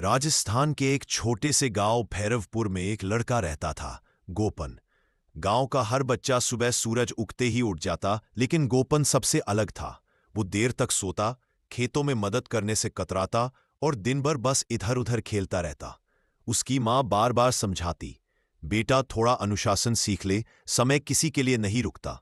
राजस्थान के एक छोटे से गांव भैरवपुर में एक लड़का रहता था, गोपन। गांव का हर बच्चा सुबह सूरज उगते ही उठ जाता, लेकिन गोपन सबसे अलग था। वो देर तक सोता, खेतों में मदद करने से कतराता और दिन भर बस इधर उधर खेलता रहता। उसकी माँ बार बार समझाती, बेटा थोड़ा अनुशासन सीख ले, समय किसी के लिए नहीं रुकता।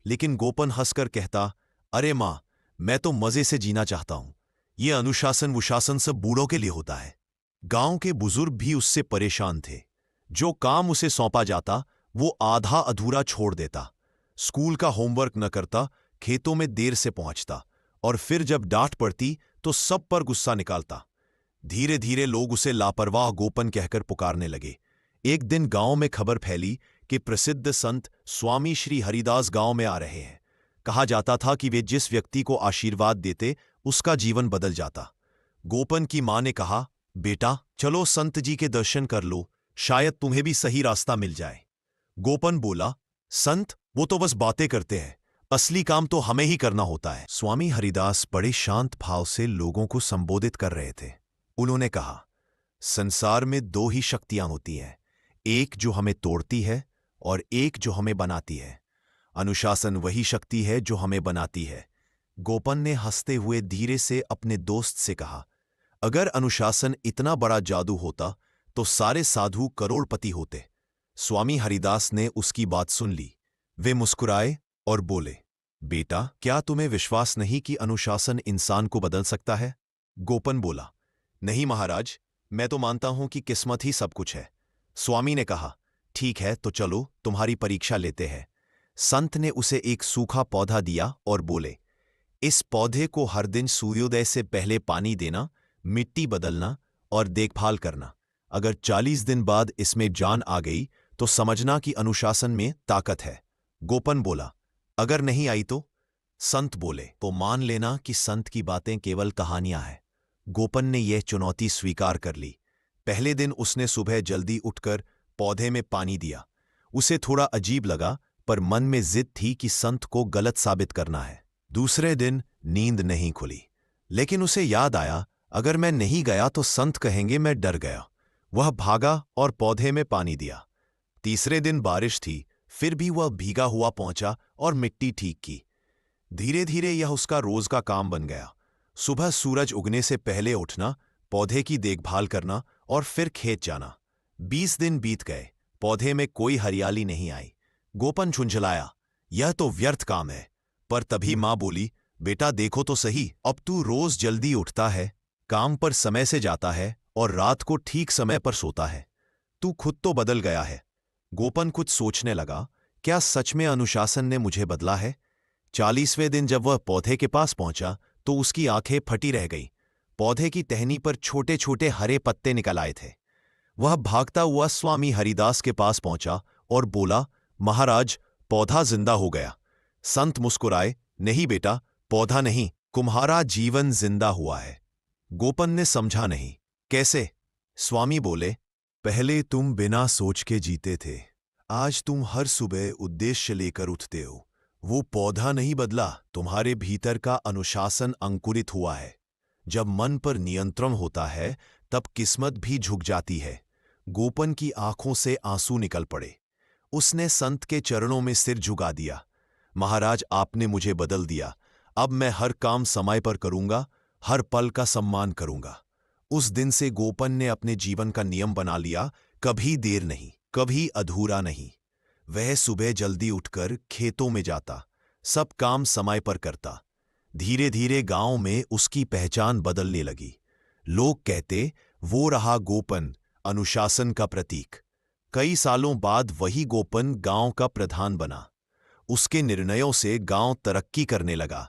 लेकिन गोपन हंसकर कहता, अरे माँ, मैं तो मजे से जीना चाहता हूं। ये अनुशासन वुशासन सब बूढ़ों के लिए होता है। गांव के बुजुर्ग भी उससे परेशान थे। जो काम उसे सौंपा जाता वो आधा अधूरा छोड़ देता। स्कूल का होमवर्क न करता, खेतों में देर से पहुंचता और फिर जब डांट पड़ती तो सब पर गुस्सा निकालता। धीरे धीरे लोग उसे लापरवाह गोपन कहकर पुकारने लगे। एक दिन गांव में खबर फैली कि प्रसिद्ध संत स्वामी श्री हरिदास गांव में आ रहे हैं। कहा जाता था कि वे जिस व्यक्ति को आशीर्वाद देते उसका जीवन बदल जाता। गोपन की मां ने कहा, बेटा चलो संत जी के दर्शन कर लो, शायद तुम्हें भी सही रास्ता मिल जाए। गोपन बोला, संत वो तो बस बातें करते हैं, असली काम तो हमें ही करना होता है। स्वामी हरिदास बड़े शांत भाव से लोगों को संबोधित कर रहे थे। उन्होंने कहा, संसार में दो ही शक्तियां होती हैं, एक जो हमें तोड़ती है और एक जो हमें बनाती है। अनुशासन वही शक्ति है जो हमें बनाती है। गोपन ने हंसते हुए धीरे से अपने दोस्त से कहा, अगर अनुशासन इतना बड़ा जादू होता तो सारे साधु करोड़पति होते। स्वामी हरिदास ने उसकी बात सुन ली। वे मुस्कुराए और बोले, बेटा क्या तुम्हें विश्वास नहीं कि अनुशासन इंसान को बदल सकता है? गोपन बोला, नहीं महाराज, मैं तो मानता हूं कि किस्मत ही सब कुछ है। स्वामी ने कहा, ठीक है तो चलो तुम्हारी परीक्षा लेते हैं। संत ने उसे एक सूखा पौधा दिया और बोले, इस पौधे को हर दिन सूर्योदय से पहले पानी देना, मिट्टी बदलना और देखभाल करना। अगर 40 दिन बाद इसमें जान आ गई तो समझना कि अनुशासन में ताकत है। गोपन बोला, अगर नहीं आई तो? संत बोले, तो मान लेना कि संत की बातें केवल कहानियां हैं। गोपन ने यह चुनौती स्वीकार कर ली। पहले दिन उसने सुबह जल्दी उठकर पौधे में पानी दिया। उसे थोड़ा अजीब लगा, पर मन में जिद थी कि संत को गलत साबित करना है। दूसरे दिन नींद नहीं खुली, लेकिन उसे याद आया, अगर मैं नहीं गया तो संत कहेंगे मैं डर गया। वह भागा और पौधे में पानी दिया। तीसरे दिन बारिश थी, फिर भी वह भीगा हुआ पहुंचा और मिट्टी ठीक की। धीरे धीरे यह उसका रोज का काम बन गया। सुबह सूरज उगने से पहले उठना, पौधे की देखभाल करना और फिर खेत जाना। 20 दिन बीत गए, पौधे में कोई हरियाली नहीं आई। गोपन झुंझलाया, यह तो व्यर्थ काम है। पर तभी मां बोली, बेटा देखो तो सही, अब तू रोज जल्दी उठता है, काम पर समय से जाता है और रात को ठीक समय पर सोता है। तू खुद तो बदल गया है। गोपन कुछ सोचने लगा, क्या सच में अनुशासन ने मुझे बदला है? 40वें दिन जब वह पौधे के पास पहुंचा तो उसकी आंखें फटी रह गईं। पौधे की टहनी पर छोटे छोटे हरे पत्ते निकल आए थे। वह भागता हुआ स्वामी हरिदास के पास पहुंचा और बोला, महाराज पौधा जिंदा हो गया। संत मुस्कुराए, नहीं बेटा, पौधा नहीं, तुम्हारा जीवन जिंदा हुआ है। गोपन ने समझा नहीं, कैसे? स्वामी बोले, पहले तुम बिना सोच के जीते थे, आज तुम हर सुबह उद्देश्य लेकर उठते हो। वो पौधा नहीं बदला, तुम्हारे भीतर का अनुशासन अंकुरित हुआ है। जब मन पर नियंत्रण होता है तब किस्मत भी झुक जाती है। गोपन की आंखों से आंसू निकल पड़े। उसने संत के चरणों में सिर झुका दिया। महाराज आपने मुझे बदल दिया, अब मैं हर काम समय पर करूंगा, हर पल का सम्मान करूंगा। उस दिन से गोपन ने अपने जीवन का नियम बना लिया, कभी देर नहीं, कभी अधूरा नहीं। वह सुबह जल्दी उठकर खेतों में जाता, सब काम समय पर करता। धीरे धीरे गांव में उसकी पहचान बदलने लगी। लोग कहते, वो रहा गोपन, अनुशासन का प्रतीक। कई सालों बाद वही गोपन गांव का प्रधान बना। उसके निर्णयों से गांव तरक्की करने लगा।